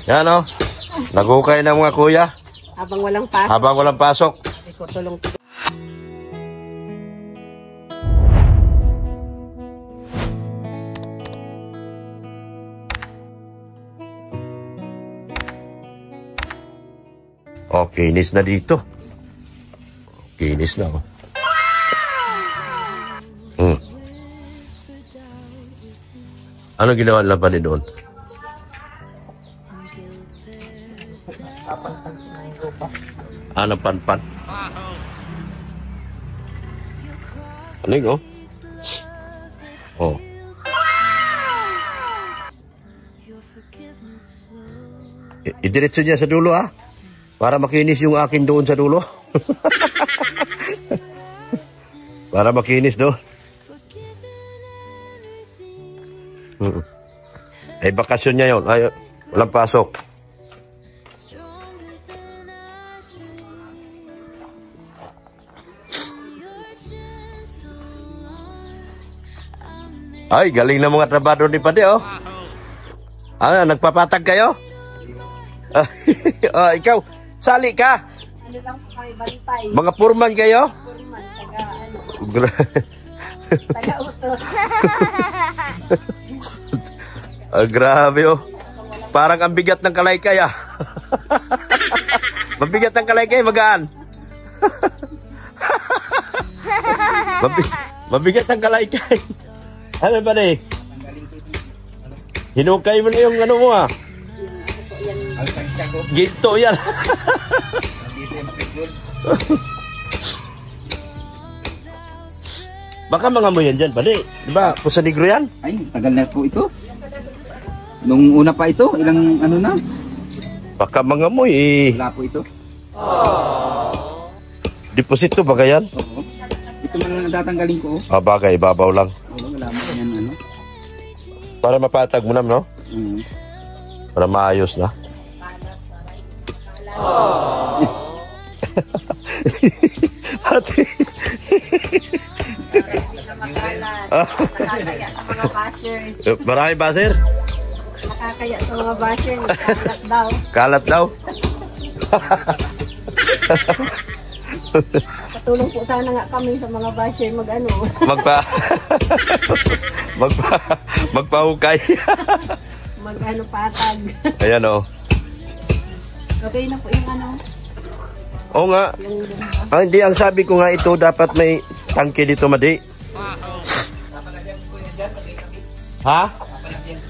Yan o. Nagukay ng mga kuya. Habang walang pasok. Habang walang pasok. Ikaw tulong. Oh, kinis na dito. Kinis na, oh. Ano ginawa lang pa ni doon? Ano pan-pan? Ano yun, oh? Oh. Idiretso niya sa dulo, ah. Para makinis yung akin doon sa dulo. Para makinis doon. Ay, bakasyon niya yun. Ay, walang pasok. Ay, galing na mga trabador ni Pade, oh. Ano, nagpapatag kayo? Oh, ikaw, sali ka. Ano lang po kayo, bantay. Mga purman kayo? Purman, taga-utos. Grabe, oh. Parang ang bigat ng kalaykay, ah. Mabigat ng kalaykay, magaan. Mabigat ng kalaykay. Ano ba na eh? Hinukay mo na yung ano mo, ah. Ginto yan. Baka mga mo yan dyan, bali. Diba, Pusa Negro yan? Ay, tagal na po ito. Nung una pa ito, ilang ano na? Baka mga mo eh. Wala po ito. Deposito ba yan? Oo. Ito man lang natatanggalin ko. Ah, bagay, babaw lang. Oo, wala mo yan ano. Para mapatag mo na, no? Para maayos na. Ate. Nakakaya sa mga bashers. Marami basher? Nakakaya sa mga bashers. Kalat daw. Kalat daw? Katulong po sana nga kami sa mga basher mag-ano. Magpahukay. Mag-ano patag. Ayan, oh. Okay na po yung ano. Oo nga. Ah, hindi, ang sabi ko nga ito, dapat may tangke dito, Madi. Ha?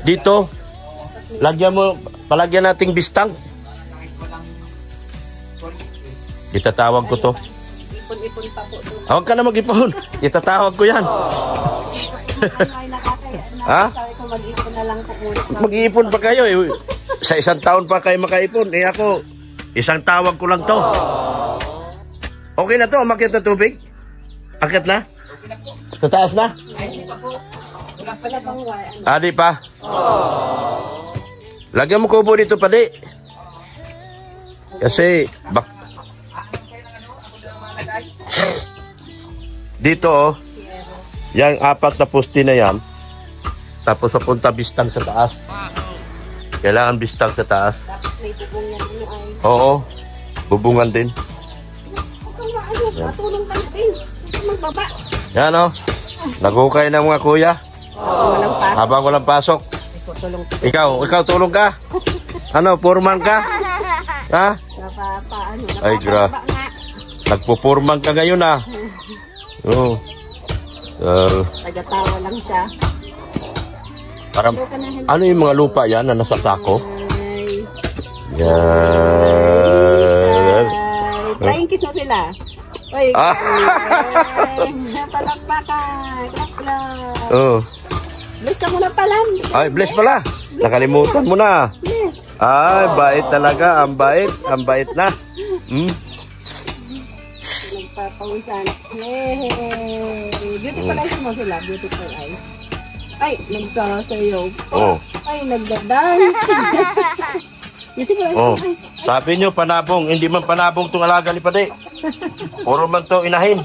Dito? Lagyan mo, palagyan nating bistang. Itatawag ko to. Ipon-ipon pa po. Huwag ka na mag-ipon. Itatawag ko yan. Ha? Sabi ko mag-ipon na lang po muna. Mag-iipon pa kayo eh. Sa isang taon pa kayo makaipon. Eh ako, isang tawag ko lang to. Okay na to, umakyat na tubig? Akyat na? Sa taas na? Adi pa? Lagyan mo kubo dito pa di. Kasi, dito oh, yung 4 na poste na yan, tapos papunta bistang sa taas. Kailangan bistang sa taas. May bubong yan ano ay. Oo, bubungan din. Matulong ka natin. Magbaba. Yan o, nagukay ng mga kuya. Walang pasok. Habang walang pasok. Tulong. Ikaw tulong ka? Ano, purman ka? Ha? Napapaano. Ay, nagpupurman ka ngayon ah. Oo. Tagatawa lang siya. Parang, ano yung mga lupa yan na nasa sako? Ay. Yan. Flying kiss mo sila. Ay, palakpakan. Clap. Oh. Bless ka muna pala. Ay, bless pala. Nakalimutan mo na. Yes. Ay, bait talaga. Ang bait. Ang bait na. Nagpapawisan. Hey. Beautiful eyes mo sila. Beautiful eyes. Ay, nagsasayaw. Oh. Ay, nagda-dance. Beautiful eyes. Oh. Sabi nyo, panabong. Hindi man panabong itong alaga ni Pade. Puro man to inahin.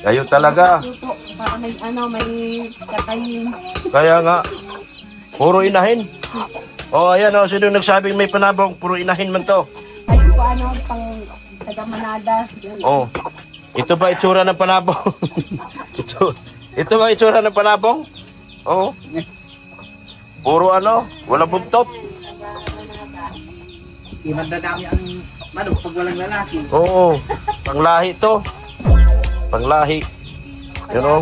Kayo talaga. Para may ano, may katayin. Kaya nga, puro inahin. Oh, ayan oh, sino nagsabing may panabong? Puro inahin man to. Ayun po ano, pang taga-Manada. Yun. Oh. Ito ba itsura ng panabong? ito ba itsura ng panabong? Oh. Puro ano, wala buntot. Hindi mandadami ang manok pag walang lalaki. Oo. Panglahi to. Panglahi. You know?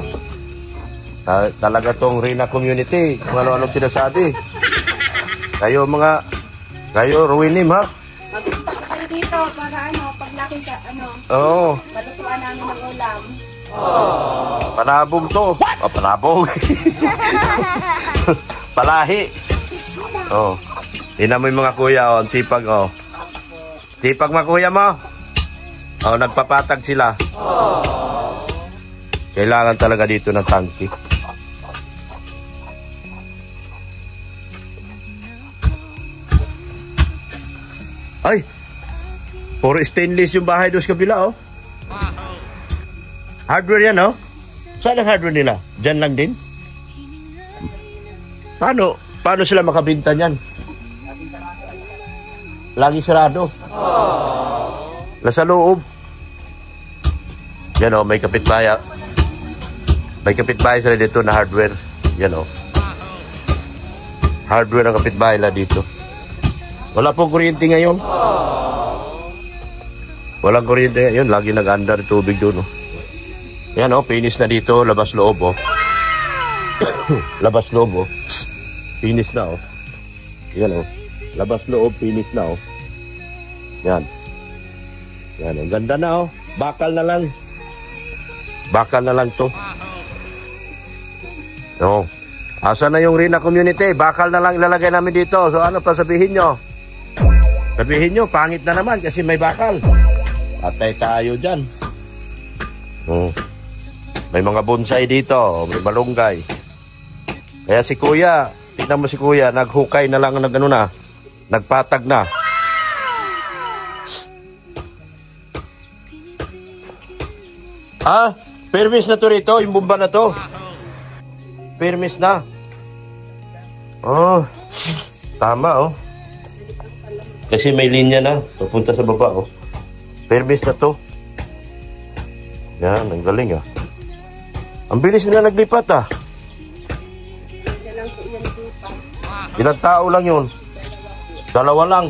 Talaga tong Rina community. Kung ano-anong sinasabi. Kayo Ruinim ha? Mag-stop kayo dito para ano, paglaki ka, ano, Oo. matutuan namin ng ulam. Panabong to. Oh, panabong. Palahi. Oh. Tingnan mo yung mga kuya, oh. Ang sipag, oh. Sipag mga kuya mo. Oh, nagpapatag sila. Kailangan talaga dito ng tangki. Ay! Puro stainless yung bahay doon sa kabila, oh. Hardware yan, oh. Saan ang hardware nila? Diyan lang din? Paano sila makabinta niyan? Lagi sarado. Nasa loob. Yan, oh, may kapitbahay. May kapitbahay sila dito na hardware. Yan, oh. Hardware ang kapitbahay nila dito. Wala pong kuryente ngayon. Walang kuryente ngayon. Lagi nag-under tubig doon, oh. Yan, oh, finish na dito. Labas loob, oh. Labas loob, oh. Finish na, oh. Yan, oh. Labas loob, finish na, oh. Yan. Yan, ang ganda na, oh. Bakal na lang. Bakal na lang to. Oh. Asa na yung Rina community? Bakal na lang ilalagay namin dito. So ano pa sabihin nyo? Sabihin nyo, pangit na naman kasi may bakal. Patay tayo dyan. Oh. May mga bonsai dito. May malunggay. Kaya si kuya, tignan mo si kuya, naghukay na lang, nagano na. Nagpatag na. Ah, permis na to rito, yung bomba na to. Permis na. Oh, tama, oh. Kasi may linya na, papunta sa baba, oh. Permis na to. Yan, ang galing, ah. Ang bilis nila naglipat, ah. Ilang tao lang yun? Dalawa lang.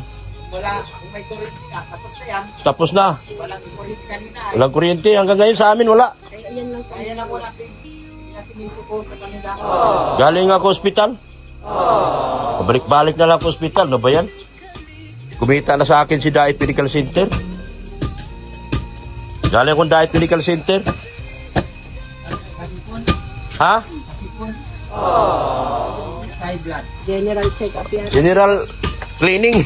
Wala, may kuryente ka, tapos na yan. Tapos na. Walang kuryente kanina. Walang kuryente. Hanggang ngayon sa amin, wala. Ayan lang po. Ayan ako natin. Pinasimento ko sa kanila. Galing ako ospital. Balik-balik na lang ako ospital. Ano ba yan? Kumita na sa akin si Diet Medical Center. Galing akong Diet Medical Center. Ha? High blood. General check-up yan. General cleaning.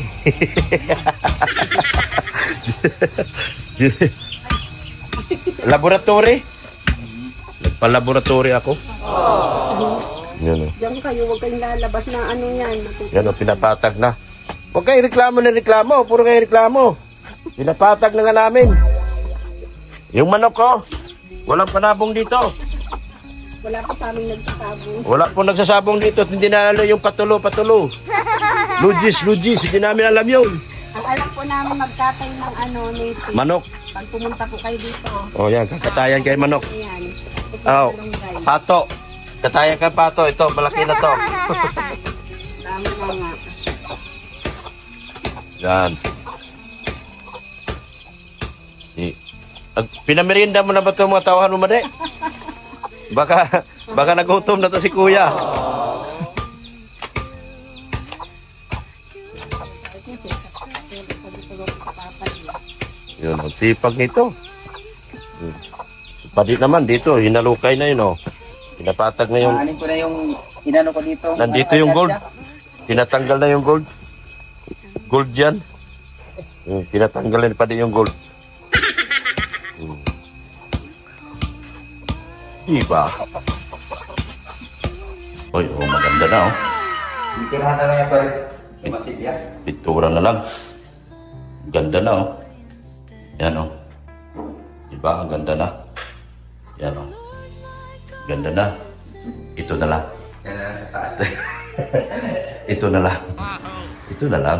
Laboratory. Nagpa-laboratory ako. Yan, oh. Diyan kayo, huwag kayong lalabas na ano yan. Yan, oh, pinapatag na. Huwag kayo reklamo na reklamo. Puro kayo reklamo. Pinapatag na nga namin. Yung manok ko, walang panabong dito. Wala pa sa aming nagsasabong. Wala po nagsasabong dito at hindi na alam yung patulo. Lugis, hindi namin alam yun. Ang alam po namin magkatay ng ano, native. Manok. Pag pumunta po kayo dito. O yan, kakatayan kay manok. Ayan. Oh, pato. Katayan kay pato. Ito, malaki na to. Dami mga. Yan. Pinamerienda mo na ba ito mga tawahan mo, Made? Baka nagutom na to si kuya. Yun, ang sipag nito. Pati naman dito, hinalukay na yun, oh. Pinapatag na yung... Anin ko na yung inano ko dito. Nandito yung gold. Tinatanggal na yung gold. Gold yan. Tinatanggal na pa din yung gold. Diba? Oy, oh, maganda na, oh. Tirahan na lang yung pare. Masilya. Pintura na lang. Ganda na, oh. Yan, oh. Diba? Ang ganda na. Yan, oh. Ganda na. Ito na lang. Yan na lang sa taas. Ito na lang. Ito na lang.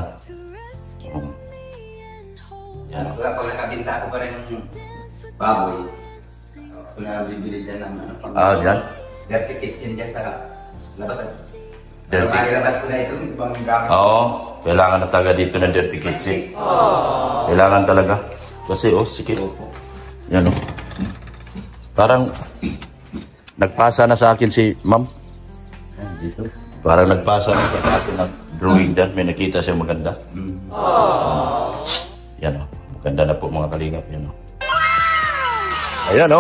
Yan. Wala pag nakabinta ko pa rin ng baboy. Wala bibili dyan ng Dyan? dirty kitchen dyan sa labasan. Dirty. Labas ko na ito, ibang gamit. Oo. Kailangan na talaga dito ng dirty kitchen. Kailangan talaga. Kasi, sige. Yan, parang nagpasa na sa akin si ma'am. Dito. Parang nagpasa na sa akin ng drawing dyan. May nakita siya maganda. Yan, maganda na po mga kalingap. Yan, ayan,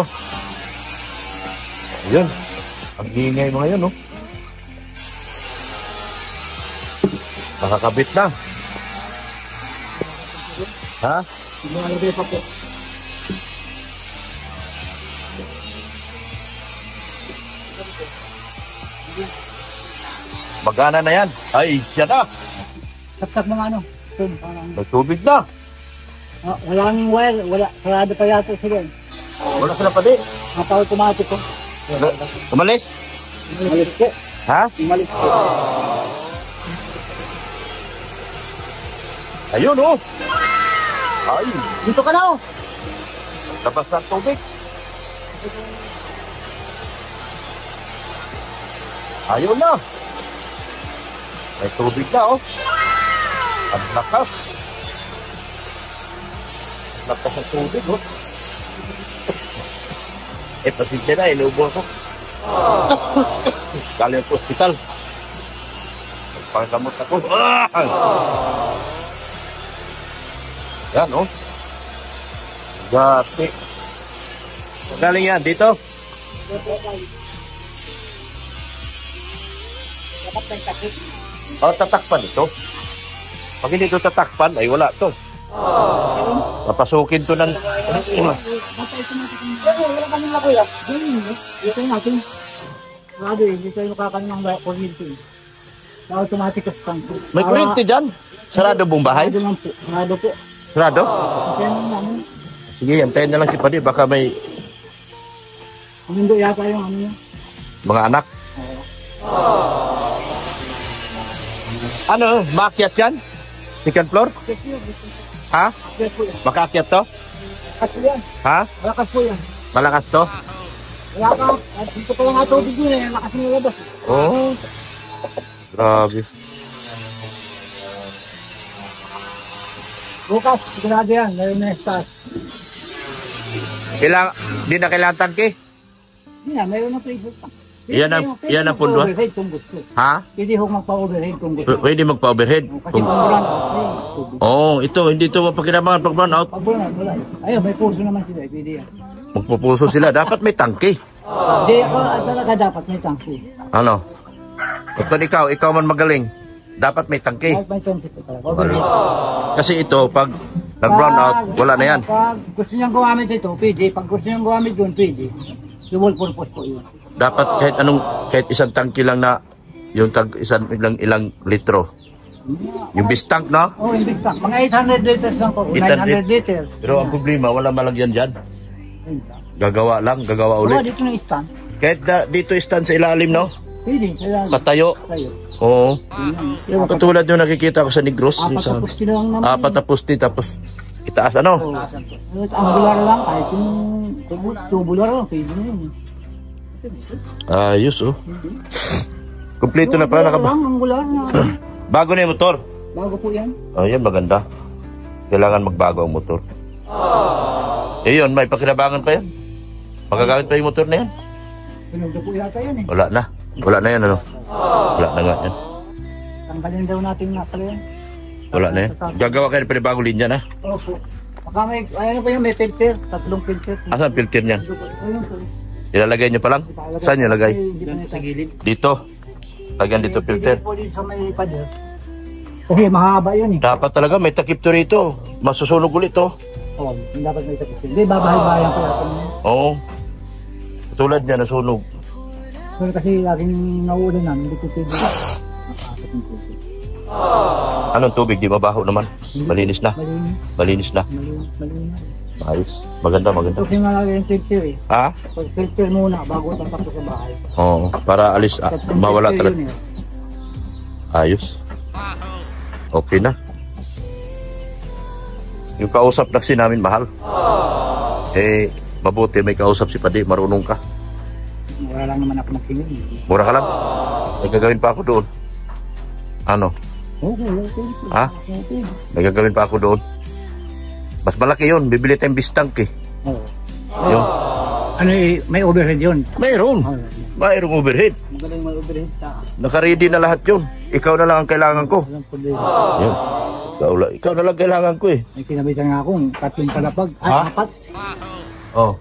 Ayan. Ang ingay mga yan, Nakakabit na. Ha? Lumalagay pa po. Magana na yan. Ay, siya na. Tapos mga ano. Parang... May tubig na. walang wire. Wala. Sarado pa yata sila. Wala sila pa din. Napa-automatic ko. Umalis? Umalis po. Ha? Umalis po. Ayun, Ay. Dito ka na, Labas ng tubig. Ayun na. May tubig na, Ang lakas. Lakas ng tubig, pasensya na, inubo ako. Galing sa ospital. Pangkamot ako. Yan, Gati. Galing yan, dito? Dapat may takip. Tatakpan ito. Pag hindi ito tatakpan, ay wala to. Papasukin to ng... Wala kami na kuya. Dito yung natin. Sarado dito yung makakanin ng kuryente. Automatic of tank. May kuryente dyan? Sarado bong bahay? Sarado lang po. Sarado po. Sarado? Kaya naman. Sige, antayin na lang si Padi. Baka may Mundo yata yung ano niya. mga anak. Ano? Maakyat yan? Second floor? Ha? Yes po yan. Makaakyat to? Malakas po yan. Ha? Malakas po yan. Malakas to? Wala ka. At dito pa yung natubig nyo eh. Lakas nyo labas. Oh. Grabe. Bukas, sigurado yan. Meron na start. Di na kailangan tangke? Yan, meron na pressure tank. Yan ang pundo. Overhead kung gusto. Ha? Pwede ho magpa-overhead kung gusto. Pwede magpa-overhead? Kasi kung brand out, Ito. Hindi ito mapakinabangan pag burn out. pag brand out, wala. Ayun, may puso naman sila. Pwede yan. Magpupuso sila. Dapat may tangke. Hindi, ako talaga dapat may tangke. Ano? Kung ikaw man magaling. Dapat may tangke. Dapat may tangke po talaga. Overhead. Kasi ito, pag nag-brown out, wala na yan. Pag gusto niyang gumamit ito, pwede. Pag gusto niyang gumamit doon, pwede. Dual purpose po yun. Dapat kahit isang tangke lang na yung ilang litro. Yung bistank, no? Oh, yung big tank. Mga 800 liters lang po. 900 liters. Pero ang problema, wala malagyan dyan. Gagawa Oh, ulit. dito na stand. Kahit dito stand sa ilalim, no? Pwede. Patayo. Tayo. Oo. Yung katulad yung nakikita ko sa Negros. Apat Sa na pusti lang naman. apat na pusti, tapos itaas, ano? Angular lang. Kahit yung tubular lang. Pwede na yun. Ayos, Kompleto na pala. Angular na. Bago na yung motor. Bago po yan. Yan, maganda. Kailangan magbago ang motor. Yun, may pakinabangan pa yan. Magagamit pa yung motor na yan. Pinundo po yata yan eh. Wala na yan, ano? Wala na nga yan. Tanggalin daw natin nga pala yan. Wala na yan. Gagawa kayo ng panibagong linya na. Opo. Baka may, ano po yung may filter. 3 filter. Asan filter niyan? Ayun po. Ilalagay nyo pa lang? Saan nyo lagay? Sa gilid. Dito. Lagyan dito filter. Po dito sa may pader. Kasi mahaba yun eh. Dapat talaga may takip to rito. Masusunog ulit, Oo, hindi dapat may takip. Hindi, babahay-bahayan ko natin. Oo. Katulad niya, nasunog. Pero kasi laging nauulan na, hindi ko pwede. Anong tubig? Di mabaho naman. Malinis na. Malinis na. Malinis. Ayos. Maganda. Kasi malagay yung filter eh. Ha? Pag filter muna, bago tatak sa bahay. Oo. Para alis, mawala talaga. Ayos. Okay na. Yung kausap na kasi namin mahal. Eh, mabuti may kausap si Padi, marunong ka. Mura lang naman ako magkinin. Mura ka lang. May gagawin pa ako doon. Ano? Okay. Ha? May gagawin pa ako doon. Mas malaki yun. Bibili tayong bistang eh. Oo. Yun. Ano may overhead yun? Mayroon. Mayroong overhead. Magaling may overhead ka. Naka-ready na lahat yun. Ikaw na lang ang kailangan ko. Walang problema. Yun. Ikaw na lang kailangan ko eh. May kinabitan nga akong 3 palapag. Ha? 4. Oh.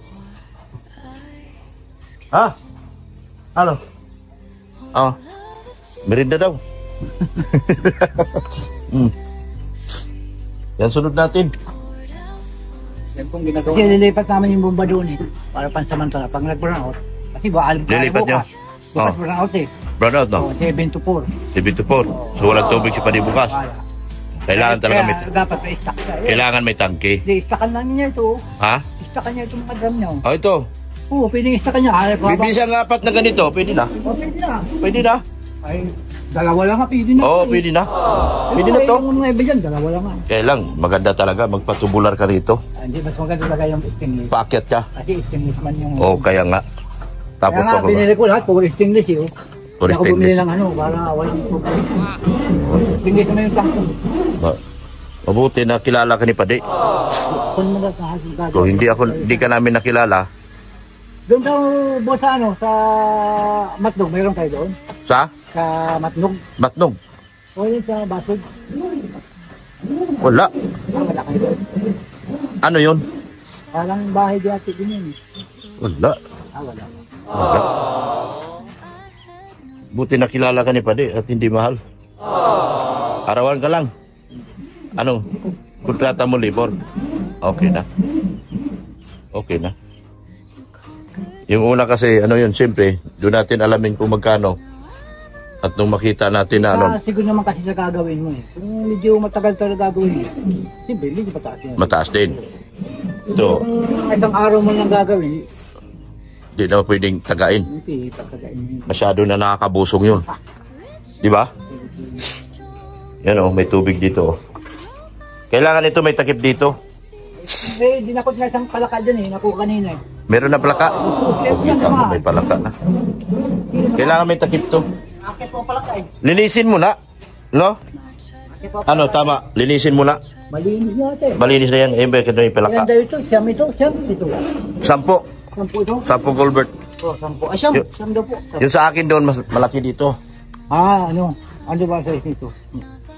Ha? Ano? Oh. Merinda daw. Yan sunod natin. Yan pong ginagawa. Kasi lilipat namin yung bomba doon eh. Para pansamantala. Pag nag-burnout. Kasi Lilipat nyo? Bukas burnout eh. Burnout no? 7 to 4. 7 to 4. So walang tubig si Padi bukas. Kailangan talaga may... Dapat may stock ka. Kailangan may tangke. Hindi, stockan lang niya ito. Ha? Stockan niya itong mga drum niya. Oh, ito. Oo, pwedeng stockan niya. Bibisang 4 na ganito. Pwede na. Pwede na. Pwede na. Ay, dalawa lang nga. Pwede na. Oo, pwede na. Pwede na to. Yung mga iba dyan, dalawa lang nga. Kaya lang, maganda talaga. Magpatubular ka rito. Hindi, mas maganda talaga yung stainless. Paakyat ka. Kasi stainless man yung... Oo, kaya nga. Tapos kaya nga, binili ko lahat. Puro stainless eh. Puro ako bumili stainless. ng ano, para walang problem. Stainless naman yung tangko. Mabuti na kilala ka ni Padi. Kung magkakasin So hindi ka namin nakilala. doon daw, boss, ano, sa Matnog, mayroon kayo doon? Sa? Sa Matnog? Matnog? O yun sa Basod? Wala. Wala kayo doon. Ano yun? Parang bahay di ate din yun. Wala. Wala. Wala. Buti nakilala ka ni Padi at hindi mahal. Arawan ka lang. Ano? Kontrata mo libor. Okay na. Okay na. Yung una kasi, ano yun, siyempre, doon natin alamin kung magkano. At nung makita natin na ano. Siguro naman kasi sa gagawin mo eh. Kung medyo matagal talaga gagawin mo, siyempre, medyo mataas yun. Mataas din. Ito. Kung isang araw mo lang gagawin, Hindi na pwedeng tagain. hindi patagain mo. Masyado na nakakabusong yun. Di ba? Yan o, may tubig dito. Kailangan ito may takip dito. Eh, dinakot na isang palaka dyan eh, nakuha kanina eh. Meron na palaka. May palaka na. Kailangan may takip to. Akit po palaka eh. Linisin mo na. No? Akit po Ano, tama. Linisin mo na. malinis niya ate. Malinis na yan. Eh, bakit may palaka? Ilan daw ito? Siyam ito? 10. Sampu ito? 10 Colbert. Oh, 10. Ay, siyam. Siyam daw po. Yung sa akin doon, mas malaki dito. Ah, ano? Ano ba sa ito?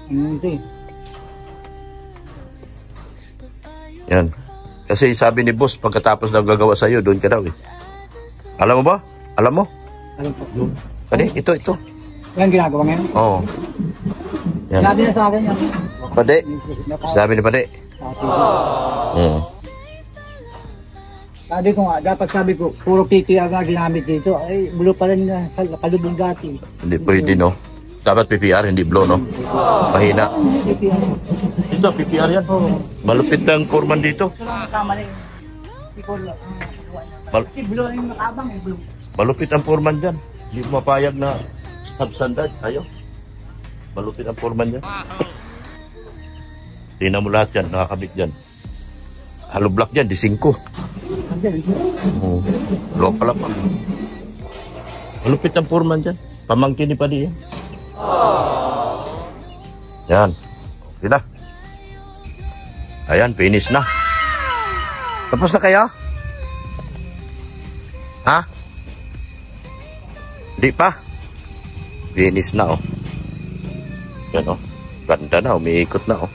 Ito eh. Yan. Kasi sabi ni boss, pagkatapos na gagawa sa'yo, doon ka daw eh. Alam mo ba? Alam mo? Alam po. Pwede, ito. Yan ginagawa ngayon? Oo. Yan. Sinabi na sa akin yan. Pwede. Sabi ni Pwede. Sabi ko nga, dapat sabi ko, puro PPR nga ginamit dito. Ay, bulo pa rin na sa kalubog dati. Hindi pwede, no? Dapat PPR, hindi blow, no? Mahina. PPR. Ito, PPR yan. Malupit ang foreman dito. Tama na yun. Hindi ko lang. Kasi bulo yung nakabang eh, bulo. Malupit ang foreman dyan. Hindi mapayag na substandard. Ayaw. Malupit ang foreman dyan. Tingnan mo lahat yan, nakakabit dyan. Hollow block dyan, di 5. Low pala pa. Malupit ang foreman dyan. Pamangkin ni Padi yan. Yan. Okay na. Ayan, finish na. Tapos na kaya? Ha? Hindi pa. Finish na, oh. Yan, oh. Ganda na, umiikot na, oh.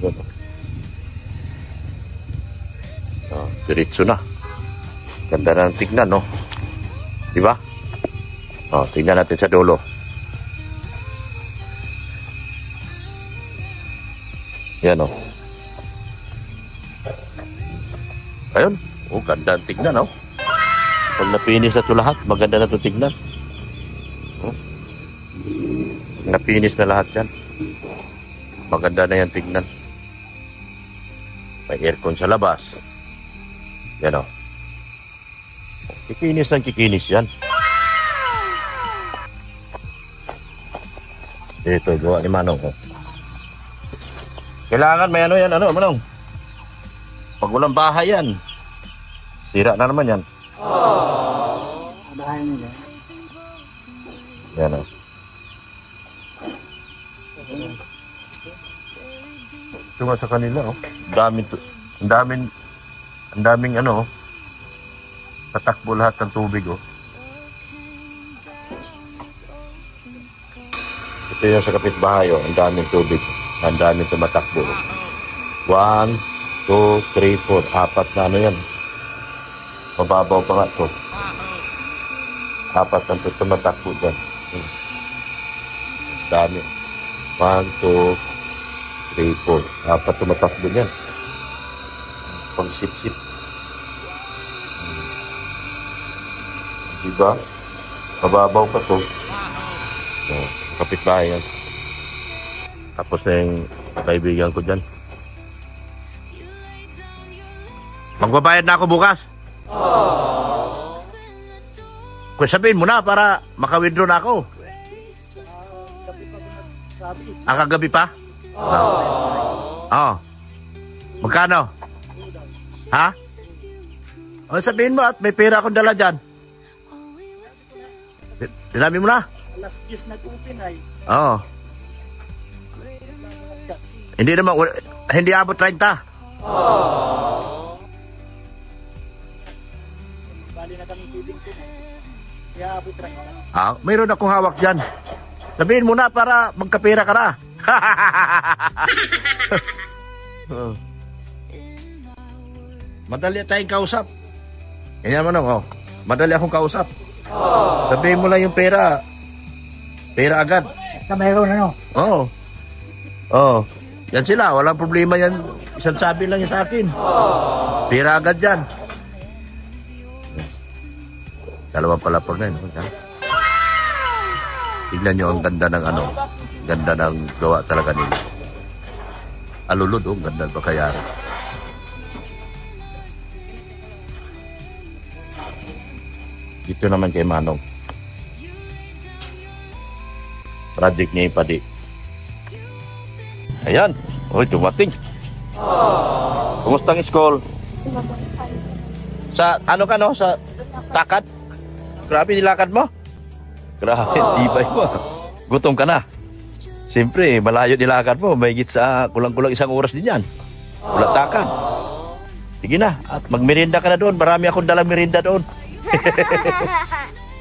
Yan, oh. Oh, diretso na. Ganda na ng tignan, no? Diba? Oh, tignan natin sa dulo. Yan, oh. Ayun. Oh, ganda ang tignan, oh. Pag napinis na ito lahat, maganda na ito tignan. Oh. Napinis na lahat yan. Maganda na yan tignan. May aircon sa labas. Yan, oh. Kikinis ng kikinis yan. Ito, gawa ni Manong. Oh. Kailangan may ano yan, ano, Manong? Pag walang bahay yan, sira na naman yan. Bahay nila. Yan, oh. Ito nga sa kanila, oh. Ang daming ano, oh. Tatakbo lahat ng tubig, oh. Ito yung sa kapitbahay, oh. Ang daming tubig. Ang daming tumatakbo. 1, 2, 3, 4. 4 na ano yan. Mababaw pa nga ito. 4 ang tumatakbo dyan. Dami. 1, 2, 3, 4. 4 tumatakbo dyan. Pang sip-sip. Diba? Mababaw pa ito. Kapitbahay yan. Tapos na yung kaibigan ko dyan. Magbabayad na ako bukas. Kung sabihin mo na para maka-withdraw na ako. Ang kagabi pa? Oo. Magkano? Ha? O sabihin mo at may pera akong dala dyan. Sinabi mo na? Alas 10 nag-open ay. Oo. Hindi naman, hindi abot 30. Bali na kami feeding ko. Kaya abot 30. Ah, mayroon akong hawak dyan. Sabihin mo na para magkapera ka na. Madali tayong kausap. Ganyan mo nung, oh. Madali akong kausap. Sabihin mo lang yung pera. Pera agad. Basta mayroon ano. Oo. Oo. Yan sila, walang problema yan. Isang sabi lang yan sa akin. Pera agad yan. Dalawang palapag na yun. Tignan nyo ang ganda ng ano. Ganda ng gawa talaga nila. Alulod, oh. Ganda pa kaya. Dito naman kay Manong. Project niya yung padi. Ayan. Uy, dumating. Kumusta ang school? Sa ano ka, no? Sa takad? Grabe nilakad mo? Grabe, tibay mo. Gutom ka na. Siyempre, malayo nilakad mo. May higit sa kulang-kulang 1 oras din yan. Walang takad. Sige na. At magmerienda ka na doon. Marami akong dalang merienda doon.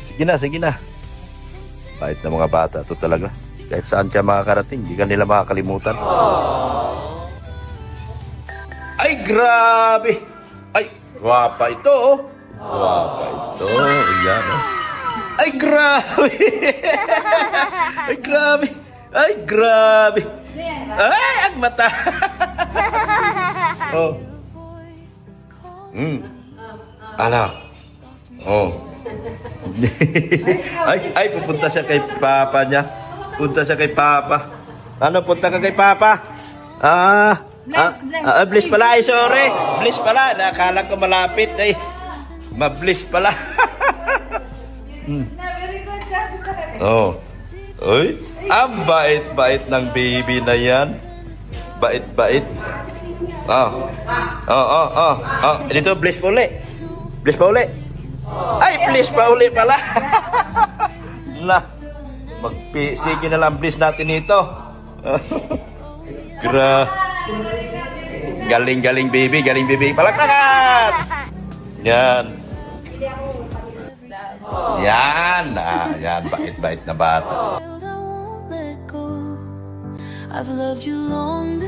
Sige na, sige na. Bait na mga bata. Ito talaga. Kahit saan ka makakarating, hindi ka nila makakalimutan. Ay, grabe! Ay, guwapa ito, oh. Guwapa ito. Ayan, oh. Ay, grabe! Ay, grabe! Ay, grabe! Ay, ang mata! Oh. Ano? Oh. ay, pupunta siya kay papa niya. Punta siya kay papa. Ano, punta ka kay papa? Bliss pala. Ay, sorry. Bliss pala. Nakala ko malapit. Ay, ma-bliss pala. Oh. Uy, ang bait-bait ng baby na yan. Bait-bait. Dito, bliss pa uli. Bliss pa uli. Ay, bliss pa uli pala. Sige na lang bliss natin ito. Galing baby, galing baby. Palakpakan! Yan. Yan. Yan, bait-bait na bata. I've loved you long